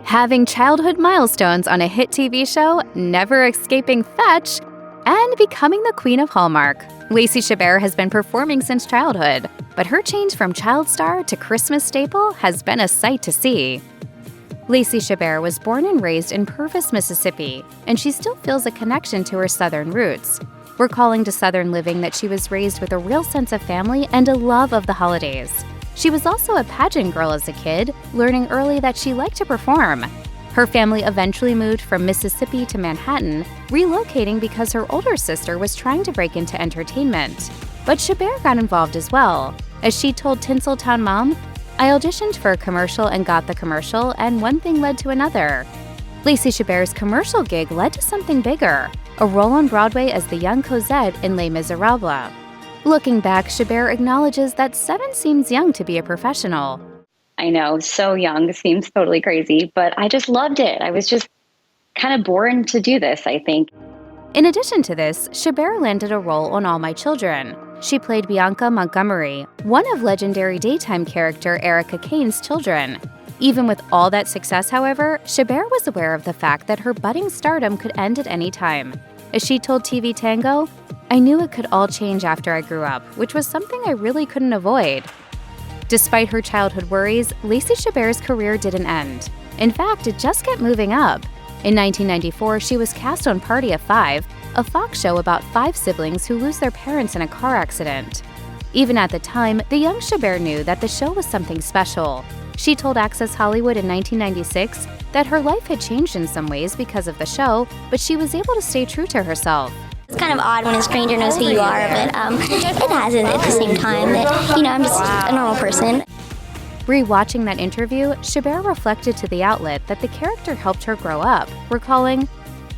having childhood milestones on a hit TV show, never escaping fetch, and becoming the Queen of Hallmark. Lacey Chabert has been performing since childhood, but her change from child star to Christmas staple has been a sight to see. Lacey Chabert was born and raised in Purvis, Mississippi, and she still feels a connection to her Southern roots, recalling to Southern living that she was raised with a real sense of family and a love of the holidays. She was also a pageant girl as a kid, learning early that she liked to perform. Her family eventually moved from Mississippi to Manhattan, relocating because her older sister was trying to break into entertainment. But Chabert got involved as well. As she told Tinseltown Mom, "I auditioned for a commercial and got the commercial, and one thing led to another." Lacey Chabert's commercial gig led to something bigger, a role on Broadway as the young Cosette in Les Miserables. Looking back, Chabert acknowledges that 7 seems young to be a professional. I know, so young, seems totally crazy, but I just loved it. I was just kind of born to do this, I think. In addition to this, Chabert landed a role on All My Children. She played Bianca Montgomery, one of legendary daytime character Erica Kane's children. Even with all that success, however, Chabert was aware of the fact that her budding stardom could end at any time. As she told TV Tango, "I knew it could all change after I grew up, which was something I really couldn't avoid." Despite her childhood worries, Lacey Chabert's career didn't end. In fact, it just kept moving up. In 1994, she was cast on Party of 5, a Fox show about 5 siblings who lose their parents in a car accident. Even at the time, the young Chabert knew that the show was something special. She told Access Hollywood in 1996 that her life had changed in some ways because of the show, but she was able to stay true to herself. It's kind of odd when a stranger knows who you are, but it hasn't at the same time that, I'm just a normal person. Rewatching that interview, Chabert reflected to the outlet that the character helped her grow up, recalling,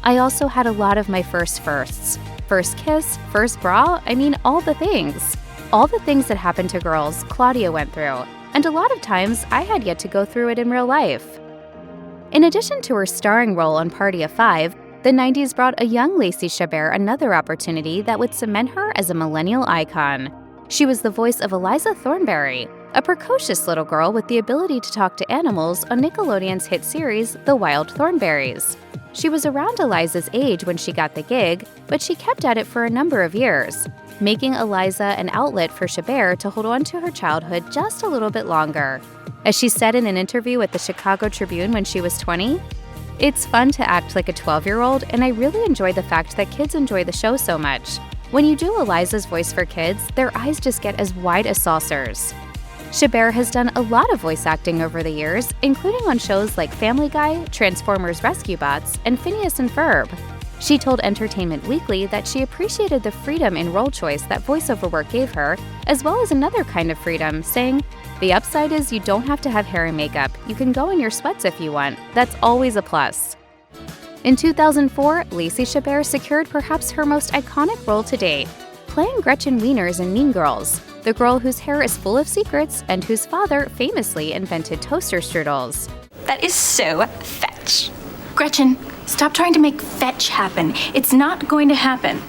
"I also had a lot of my firsts. First kiss, first bra, all the things. All the things that happen to girls, Claudia went through, and a lot of times I had yet to go through it in real life." In addition to her starring role on Party of 5, the 90s brought a young Lacey Chabert another opportunity that would cement her as a millennial icon. She was the voice of Eliza Thornberry, a precocious little girl with the ability to talk to animals on Nickelodeon's hit series, The Wild Thornberrys. She was around Eliza's age when she got the gig, but she kept at it for a number of years, making Eliza an outlet for Chabert to hold on to her childhood just a little bit longer. As she said in an interview with the Chicago Tribune when she was 20, "It's fun to act like a 12-year-old, and I really enjoy the fact that kids enjoy the show so much. When you do Eliza's voice for kids, their eyes just get as wide as saucers." Chabert has done a lot of voice acting over the years, including on shows like Family Guy, Transformers Rescue Bots, and Phineas and Ferb. She told Entertainment Weekly that she appreciated the freedom in role choice that voiceover work gave her, as well as another kind of freedom, saying, "The upside is you don't have to have hair and makeup. You can go in your sweats if you want. That's always a plus." In 2004, Lacey Chabert secured perhaps her most iconic role to date, playing Gretchen Wieners in Mean Girls, the girl whose hair is full of secrets and whose father famously invented toaster strudels. That is so fetch. Gretchen, stop trying to make fetch happen. It's not going to happen.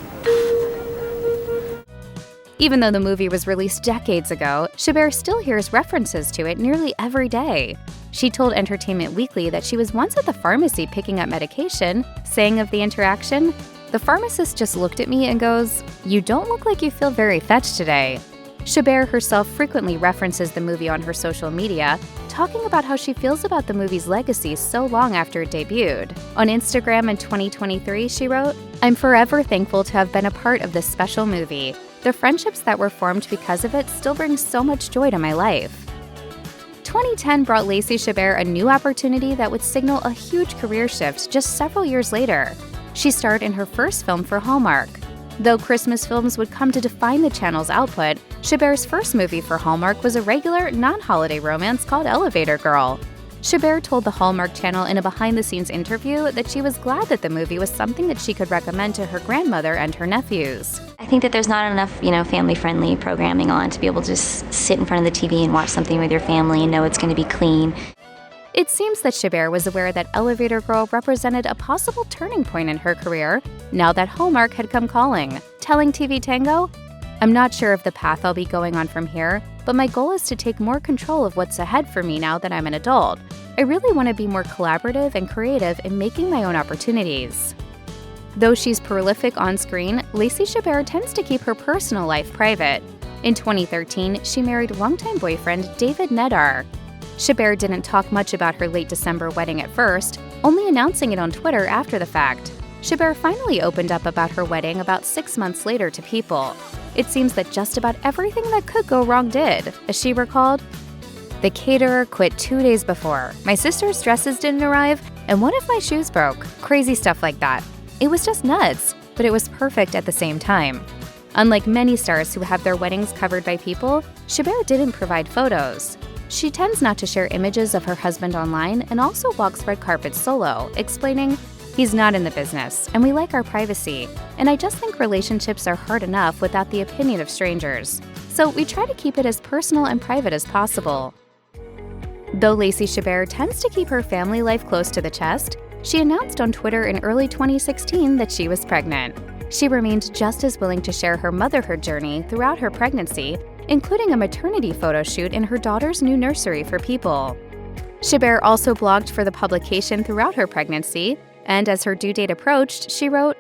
Even though the movie was released decades ago, Chabert still hears references to it nearly every day. She told Entertainment Weekly that she was once at the pharmacy picking up medication, saying of the interaction, "The pharmacist just looked at me and goes, 'You don't look like you feel very fetch today.'" Chabert herself frequently references the movie on her social media, talking about how she feels about the movie's legacy so long after it debuted. On Instagram in 2023, she wrote, "I'm forever thankful to have been a part of this special movie. The friendships that were formed because of it still bring so much joy to my life." 2010 brought Lacey Chabert a new opportunity that would signal a huge career shift just several years later. She starred in her first film for Hallmark. Though Christmas films would come to define the channel's output, Chabert's first movie for Hallmark was a regular, non-holiday romance called Elevator Girl. Chabert told the Hallmark Channel in a behind-the-scenes interview that she was glad that the movie was something that she could recommend to her grandmother and her nephews. I think that there's not enough, family-friendly programming on to be able to just sit in front of the TV and watch something with your family and know it's going to be clean. It seems that Chabert was aware that Elevator Girl represented a possible turning point in her career now that Hallmark had come calling, telling TV Tango, "I'm not sure of the path I'll be going on from here, but my goal is to take more control of what's ahead for me now that I'm an adult. I really want to be more collaborative and creative in making my own opportunities. Though she's prolific on screen, Lacey Chabert tends to keep her personal life private. In 2013, she married longtime boyfriend David Nedar. Chabert didn't talk much about her late December wedding at first, only announcing it on Twitter after the fact. Chabert finally opened up about her wedding about 6 months later to People. It seems that just about everything that could go wrong did, as she recalled. The caterer quit 2 days before. My sister's dresses didn't arrive, and one of my shoes broke. Crazy stuff like that. It was just nuts, but it was perfect at the same time. Unlike many stars who have their weddings covered by People, Chabert didn't provide photos. She tends not to share images of her husband online and also walks red carpets solo, explaining, "He's not in the business, and we like our privacy, and I just think relationships are hard enough without the opinion of strangers. So we try to keep it as personal and private as possible." Though Lacey Chabert tends to keep her family life close to the chest, she announced on Twitter in early 2016 that she was pregnant. She remained just as willing to share her motherhood journey throughout her pregnancy, including a maternity photo shoot in her daughter's new nursery for People. Chabert also blogged for the publication throughout her pregnancy, and as her due date approached, she wrote,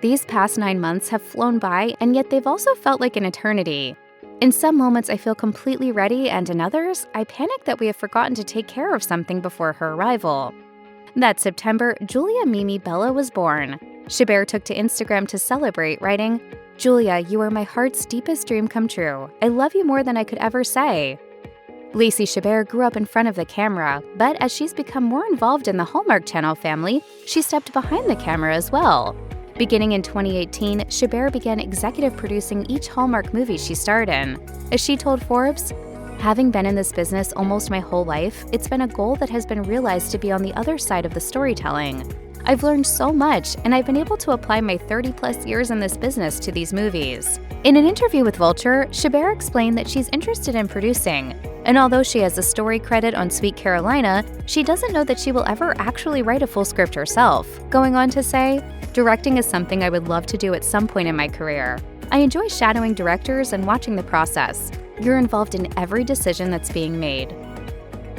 "These past 9 months have flown by, and yet they've also felt like an eternity. In some moments, I feel completely ready, and in others, I panic that we have forgotten to take care of something before her arrival." That September, Julia Mimi Bella was born. Chabert took to Instagram to celebrate, writing, "Julia, you are my heart's deepest dream come true. I love you more than I could ever say." Lacey Chabert grew up in front of the camera, but as she's become more involved in the Hallmark Channel family, she stepped behind the camera as well. Beginning in 2018, Chabert began executive producing each Hallmark movie she starred in. As she told Forbes, "Having been in this business almost my whole life, it's been a goal that has been realized to be on the other side of the storytelling. I've learned so much, and I've been able to apply my 30-plus years in this business to these movies." In an interview with Vulture, Chabert explained that she's interested in producing, and although she has a story credit on Sweet Carolina, she doesn't know that she will ever actually write a full script herself, going on to say, "Directing is something I would love to do at some point in my career. I enjoy shadowing directors and watching the process. You're involved in every decision that's being made."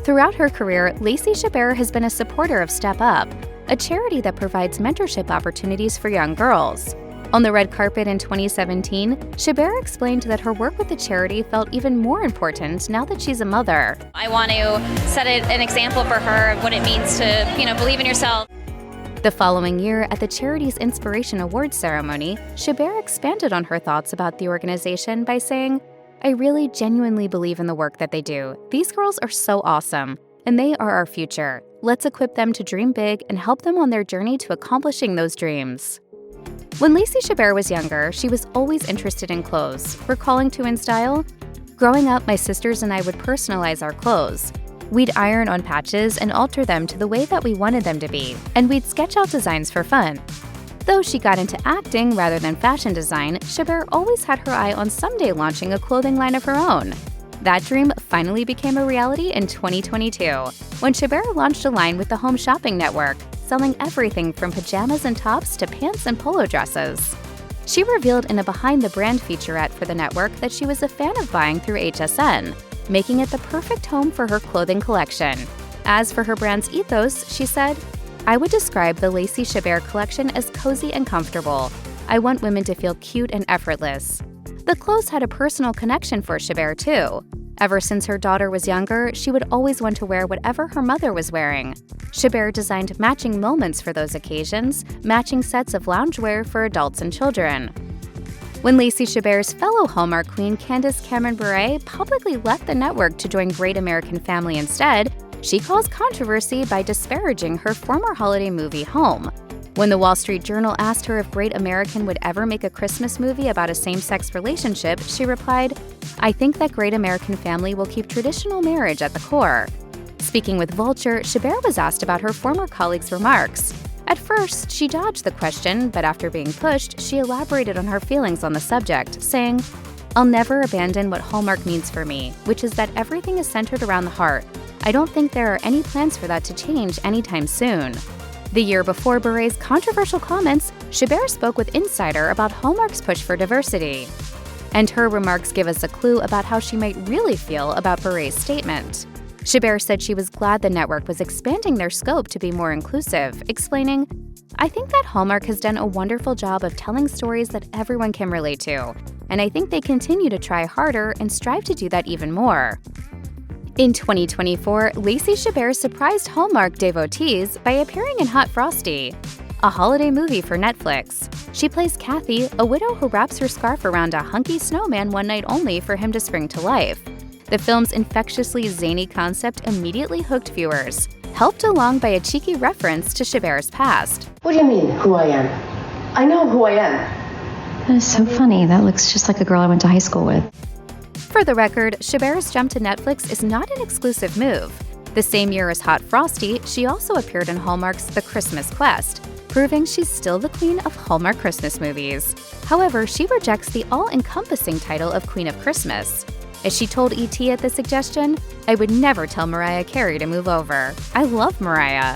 Throughout her career, Lacey Chabert has been a supporter of Step Up, a charity that provides mentorship opportunities for young girls. On the red carpet in 2017, Chabert explained that her work with the charity felt even more important now that she's a mother. "I want to set an example for her of what it means to, believe in yourself." The following year, at the charity's Inspiration Awards ceremony, Chabert expanded on her thoughts about the organization by saying, "I really genuinely believe in the work that they do. These girls are so awesome, and they are our future. Let's equip them to dream big and help them on their journey to accomplishing those dreams." When Lacey Chabert was younger, she was always interested in clothes, recalling to InStyle, "Growing up, my sisters and I would personalize our clothes. We'd iron on patches and alter them to the way that we wanted them to be, and we'd sketch out designs for fun." Though she got into acting rather than fashion design, Chabert always had her eye on someday launching a clothing line of her own. That dream finally became a reality in 2022, when Chabert launched a line with the Home Shopping Network, selling everything from pajamas and tops to pants and polo dresses. She revealed in a Behind the Brand featurette for the network that she was a fan of buying through HSN, making it the perfect home for her clothing collection. As for her brand's ethos, she said, "I would describe the Lacey Chabert collection as cozy and comfortable. I want women to feel cute and effortless." The clothes had a personal connection for Chabert, too. Ever since her daughter was younger, she would always want to wear whatever her mother was wearing. Chabert designed matching moments for those occasions, matching sets of loungewear for adults and children. When Lacey Chabert's fellow Hallmark queen Candace Cameron Bure publicly left the network to join Great American Family instead, she caused controversy by disparaging her former holiday movie Home. When the Wall Street Journal asked her if Great American would ever make a Christmas movie about a same-sex relationship, she replied, "I think that Great American Family will keep traditional marriage at the core." Speaking with Vulture, Chabert was asked about her former colleague's remarks. At first, she dodged the question, but after being pushed, she elaborated on her feelings on the subject, saying, "I'll never abandon what Hallmark means for me, which is that everything is centered around the heart. I don't think there are any plans for that to change anytime soon." The year before Bure's controversial comments, Chabert spoke with Insider about Hallmark's push for diversity. And her remarks give us a clue about how she might really feel about Bure's statement. Chabert said she was glad the network was expanding their scope to be more inclusive, explaining, "I think that Hallmark has done a wonderful job of telling stories that everyone can relate to, and I think they continue to try harder and strive to do that even more." In 2024, Lacey Chabert surprised Hallmark devotees by appearing in Hot Frosty, a holiday movie for Netflix. She plays Kathy, a widow who wraps her scarf around a hunky snowman one night only for him to spring to life. The film's infectiously zany concept immediately hooked viewers, helped along by a cheeky reference to Chabert's past. What do you mean, who I am? I know who I am. That is so funny. That looks just like a girl I went to high school with. For the record, Chabert's jump to Netflix is not an exclusive move. The same year as Hot Frosty, she also appeared in Hallmark's The Christmas Quest, proving she's still the queen of Hallmark Christmas movies. However, she rejects the all-encompassing title of Queen of Christmas. As she told ET at the suggestion, "I would never tell Mariah Carey to move over. I love Mariah."